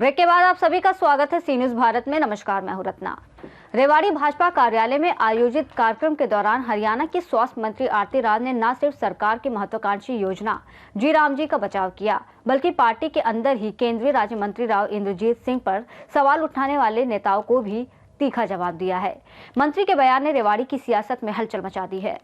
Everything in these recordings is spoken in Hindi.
ब्रेक के बाद आप सभी का स्वागत है सी न्यूज भारत में। नमस्कार, मैं हूं रत्ना। रेवाड़ी भाजपा कार्यालय में आयोजित कार्यक्रम के दौरान हरियाणा की स्वास्थ्य मंत्री आरती राज ने न सिर्फ सरकार की महत्वाकांक्षी योजना जी राम जी का बचाव किया, बल्कि पार्टी के अंदर ही केंद्रीय राज्य मंत्री राव इंद्रजीत सिंह पर सवाल उठाने वाले नेताओं को भी तीखा जवाब दिया है। मंत्री के बयान ने रेवाड़ी की सियासत में हलचल मचा दी है।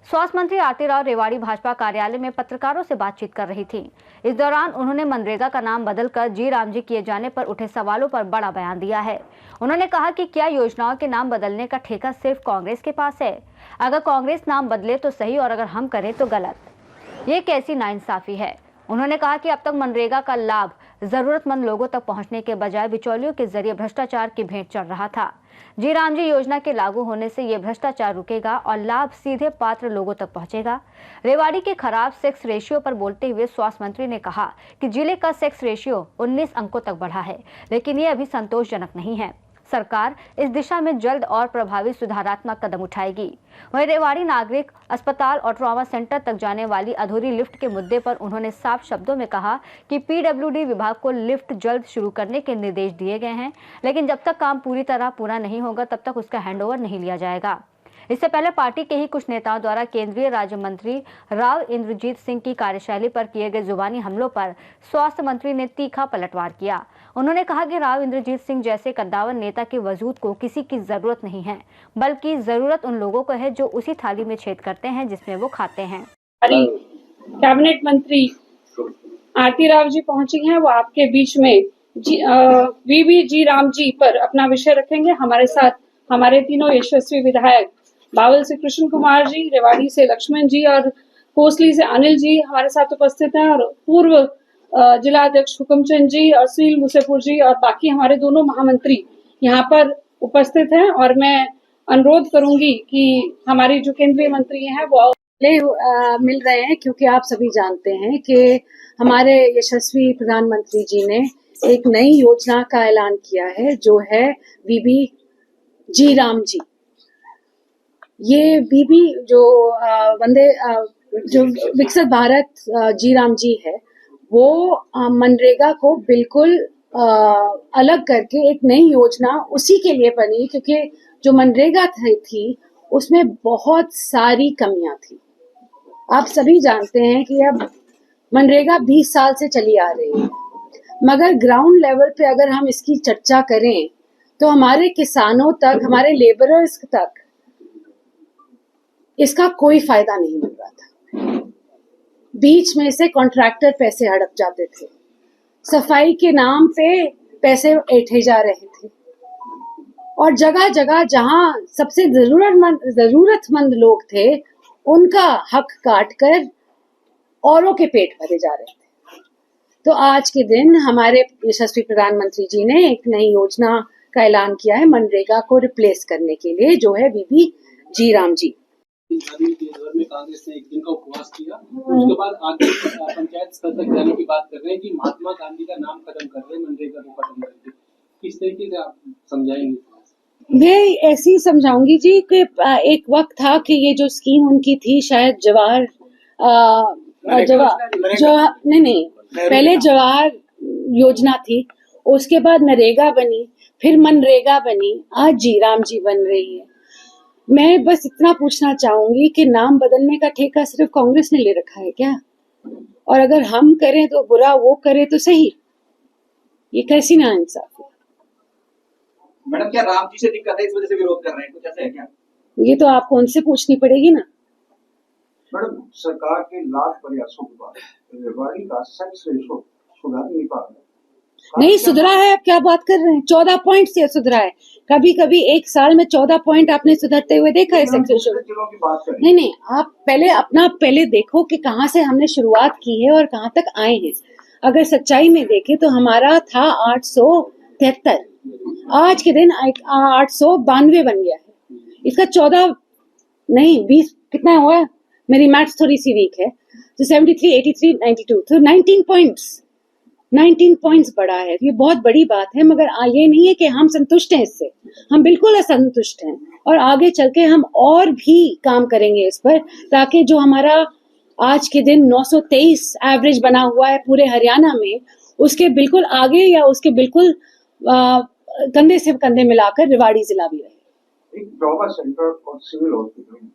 स्वास्थ्य मंत्री आरती राव रेवाड़ी भाजपा कार्यालय में पत्रकारों से बातचीत कर रही थी। इस दौरान उन्होंने मनरेगा का नाम बदलकर जी राम जी किए जाने पर उठे सवालों पर बड़ा बयान दिया है। उन्होंने कहा कि क्या योजनाओं के नाम बदलने का ठेका सिर्फ कांग्रेस के पास है? अगर कांग्रेस नाम बदले तो सही और अगर हम करें तो गलत। ये कैसी नाइंसाफी है। उन्होंने कहा कि अब तक मनरेगा का लाभ जरूरतमंद लोगों तक पहुंचने के बजाय बिचौलियों के जरिए भ्रष्टाचार की भेंट चढ़ रहा था। जी राम जी योजना के लागू होने से ये भ्रष्टाचार रुकेगा और लाभ सीधे पात्र लोगों तक पहुंचेगा। रेवाड़ी के खराब सेक्स रेशियो पर बोलते हुए स्वास्थ्य मंत्री ने कहा कि जिले का सेक्स रेशियो 19 अंकों तक बढ़ा है, लेकिन ये अभी संतोषजनक नहीं है। सरकार इस दिशा में जल्द और प्रभावी सुधारात्मक कदम उठाएगी। वहीं रेवाड़ी नागरिक अस्पताल और ट्रॉमा सेंटर तक जाने वाली अधूरी लिफ्ट के मुद्दे पर उन्होंने साफ शब्दों में कहा कि पीडब्ल्यूडी विभाग को लिफ्ट जल्द शुरू करने के निर्देश दिए गए हैं, लेकिन जब तक काम पूरी तरह पूरा नहीं होगा तब तक उसका हैंडओवर नहीं लिया जाएगा। इससे पहले पार्टी के ही कुछ नेताओं द्वारा केंद्रीय राज्य मंत्री राव इंद्रजीत सिंह की कार्यशैली पर किए गए जुबानी हमलों पर स्वास्थ्य मंत्री ने तीखा पलटवार किया। उन्होंने कहा कि राव इंद्रजीत सिंह जैसे कद्दावर नेता के वजूद को किसी की जरूरत नहीं है, बल्कि जरूरत उन लोगों को है जो उसी थाली में छेद करते हैं जिसमें वो खाते हैं। कैबिनेट मंत्री आरती राव जी पहुंची हैं, वो आपके बीच में वीबी जी राम जी पर अपना विषय रखेंगे। हमारे साथ हमारे तीनों यशस्वी विधायक बावल से कृष्ण कुमार जी, रेवाड़ी से लक्ष्मण जी और कोसली से अनिल जी हमारे साथ उपस्थित हैं, और पूर्व जिला अध्यक्ष हुकुमचंद जी और सुनील मुसेपुर जी और बाकी हमारे दोनों महामंत्री यहाँ पर उपस्थित हैं। और मैं अनुरोध करूंगी कि हमारी जो केंद्रीय मंत्री हैं वो मिल रहे हैं, क्योंकि आप सभी जानते हैं कि हमारे यशस्वी प्रधानमंत्री जी ने एक नई योजना का ऐलान किया है, जो है वीबी जी राम जी। ये बीबी जो विकसित भारत जी राम जी है, वो मनरेगा को बिल्कुल अलग करके एक नई योजना उसी के लिए बनी, क्योंकि जो मनरेगा थी उसमें बहुत सारी कमियां थी। आप सभी जानते हैं कि अब मनरेगा 20 साल से चली आ रही है, मगर ग्राउंड लेवल पे अगर हम इसकी चर्चा करें तो हमारे किसानों तक, हमारे लेबरर्स तक इसका कोई फायदा नहीं मिल रहा था। बीच में से कॉन्ट्रैक्टर पैसे हड़प जाते थे, सफाई के नाम पे पैसे ऐंठे जा रहे थे, और जगह जगह जहां सबसे जरूरतमंद लोग थे उनका हक काट कर औरों के पेट भरे जा रहे थे। तो आज के दिन हमारे यशस्वी प्रधानमंत्री जी ने एक नई योजना का ऐलान किया है मनरेगा को रिप्लेस करने के लिए, जो है वीबी जी राम जी। में कांग्रेस ने एक दिन का उपवास किया, उसके बाद आगे पंचायत स्तर तक जाने की बात कर रहे हैं कि महात्मा गांधी का नाम खत्म कर रहे हैं, मनरेगा को खत्म करके। किस तरीके से आप समझाएंगे? मैं ऐसी समझाऊंगी जी कि एक वक्त था कि ये जो स्कीम उनकी थी, शायद पहले जवाहर योजना थी, उसके बाद नरेगा बनी, फिर मनरेगा बनी, आज जी राम जी बन रही है। मैं बस इतना पूछना चाहूंगी कि नाम बदलने का ठेका सिर्फ कांग्रेस ने ले रखा है क्या? और अगर हम करें तो बुरा, वो करे तो सही। ये कैसी नाइंसाफी। मैडम, क्या राम जी से दिक्कत है, इस वजह से विरोध कर रहे हैं? कुछ ऐसा है क्या? ये तो आपको उनसे पूछनी पड़ेगी ना। मैडम, सरकार के लाख प्रयासों के बाद रेवाड़ी का सेक्स रेशो सुधार नहीं पा रहा। नहीं सुधरा है, आप क्या बात कर रहे हैं? 14 पॉइंट से सुधरा है। कभी कभी एक साल में 14 पॉइंट आपने सुधरते हुए देखा है सेक्स रेशो? नहीं, आप पहले देखो कि कहाँ से हमने शुरुआत की है और कहाँ तक आए हैं। अगर सच्चाई में देखें तो हमारा था 873, आज के दिन 892 बन गया है। इसका 20 कितना हुआ? मेरी मैथ्स थोड़ी सी वीक है, तो 73, 83, 92, तो 19 पॉइंट्स बढ़ा है। ये बहुत बड़ी बात है, मगर ये नहीं है कि हम संतुष्ट हैं इससे। हम बिल्कुल असंतुष्ट हैं, और आगे चल के हम और भी काम करेंगे इस पर, ताकि जो हमारा आज के दिन 923 एवरेज बना हुआ है पूरे हरियाणा में, उसके बिल्कुल आगे या उसके बिल्कुल कंधे से कंधे मिलाकर रेवाड़ी जिला भी रहे। एक ट्रॉमा सेंटर और सिविल हॉस्पिटल,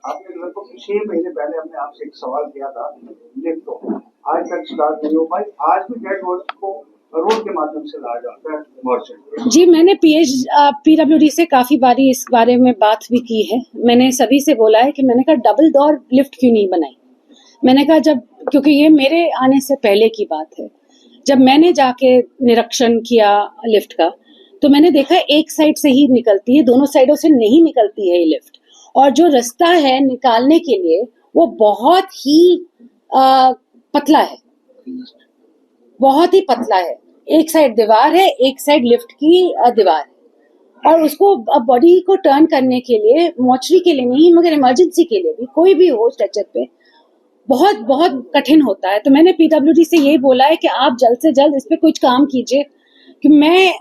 आपने लगभग 6 महीने पहले हमने आपसे एक सवाल किया था, लिफ्ट को आज तक स्टार्ट नहीं हो पाई। आज भी डेड बॉडी को रोड के माध्यम से लाया जाता है मॉर्चरी। जी, मैंने PWD से काफी बारी इस बारे में बात भी की है। मैंने सभी से बोला है कि मैंने कहा डबल डोर लिफ्ट क्यों नहीं बनाई। मैंने कहा क्योंकि ये मेरे आने से पहले की बात है, जब मैंने जाके निरीक्षण किया लिफ्ट का तो मैंने देखा एक साइड से ही निकलती है, दोनों साइडों से नहीं निकलती है ये लिफ्ट। और जो रास्ता है निकालने के लिए वो बहुत ही पतला है, बहुत ही पतला है। एक साइड दीवार है, एक साइड लिफ्ट की दीवार है। और उसको बॉडी को टर्न करने के लिए, मॉर्चरी के लिए नहीं मगर इमरजेंसी के लिए भी, कोई भी हो स्ट्रेचर पे, बहुत बहुत कठिन होता है। तो मैंने PWD से यही बोला है कि आप जल्द से जल्द इस पे कुछ काम कीजिए, कि मैं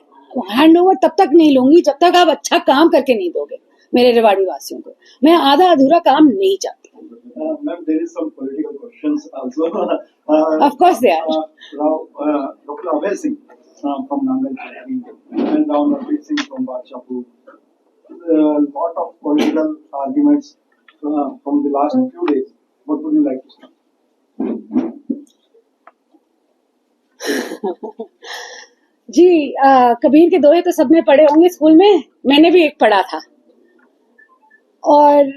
हैंडओवर तब तक नहीं लूंगी जब तक आप अच्छा काम करके नहीं दोगे मेरे रेवाड़ी वासियों को। मैं आधा अधूरा काम नहीं चाहती। Ma'am, there is some political questions also. Of course they are. Dr. Abhay Singh from Nangal and Ram Navdeep Singh from Badshahpur. Lot of political arguments from the last few days. What would you like to say? जी, कबीर के दोहे तो सबने पढ़े होंगे स्कूल में, मैंने भी एक पढ़ा था। और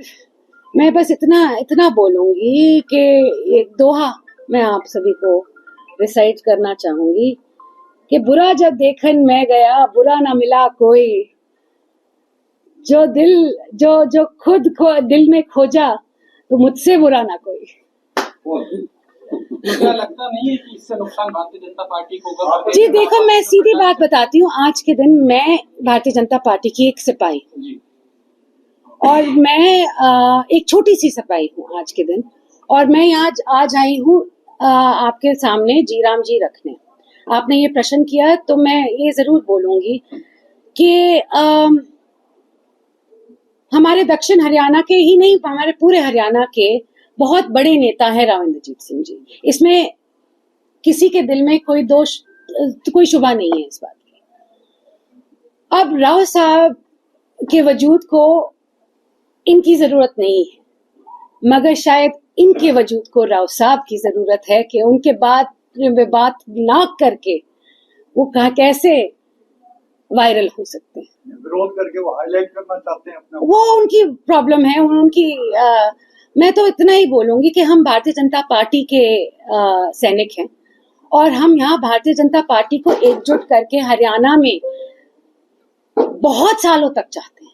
मैं बस इतना बोलूंगी कि एक दोहा मैं आप सभी को रिसाइट करना चाहूंगी कि बुरा जब देखन मैं गया, बुरा ना मिला कोई, जो खुद दिल में खोजा तो मुझसे बुरा ना कोई। क्या लगता नहीं है कि इससे नुकसान भारतीय जनता पार्टी को होगा? जी देखो, मैं सीधी बात बताती हूँ। आज के दिन मैं भारतीय जनता पार्टी की एक सिपाही हूँ और मैं एक छोटी सी सिपाही हूँ आज के दिन, और मैं आज आई हूँ आपके सामने जी राम जी रखने। आपने ये प्रश्न किया है तो मैं ये जरूर बोलूंगी कि हमारे दक्षिण हरियाणा के ही नहीं, हमारे पूरे हरियाणा के बहुत बड़े नेता है राव इंद्रजीत सिंह जी। इसमें किसी के दिल में कोई शुबा नहीं है इस बात की। अब राव साहब के वजूद को इनकी जरूरत नहीं है, मगर शायद इनके वजूद को राव साहब की जरूरत है कि उनके बात ना करके वो कैसे वायरल हो सकते हैं। विरोध करके वो हाईलाइट करना चाहते हैं अपना, वो उनकी प्रॉब्लम है, उनकी मैं तो इतना ही बोलूंगी कि हम भारतीय जनता पार्टी के सैनिक हैं और हम यहाँ भारतीय जनता पार्टी को एकजुट करके हरियाणा में बहुत सालों तक चाहते हैं।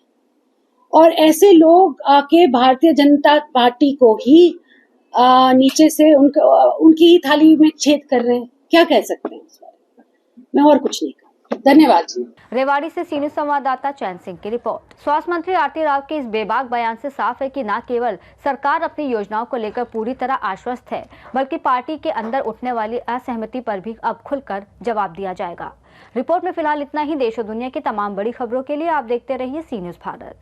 और ऐसे लोग आके भारतीय जनता पार्टी को ही नीचे से उनकी ही थाली में छेद कर रहे हैं। क्या कह सकते हैं इस बारे में? मैं और कुछ नहीं कहूँ। धन्यवाद जी। रेवाड़ी से सीनियर संवाददाता चैन सिंह की रिपोर्ट। स्वास्थ्य मंत्री आरती राव के इस बेबाक बयान से साफ है कि न केवल सरकार अपनी योजनाओं को लेकर पूरी तरह आश्वस्त है, बल्कि पार्टी के अंदर उठने वाली असहमति पर भी अब खुलकर जवाब दिया जाएगा। रिपोर्ट में फिलहाल इतना ही। देश और दुनिया की तमाम बड़ी खबरों के लिए आप देखते रहिए सी न्यूज़ भारत।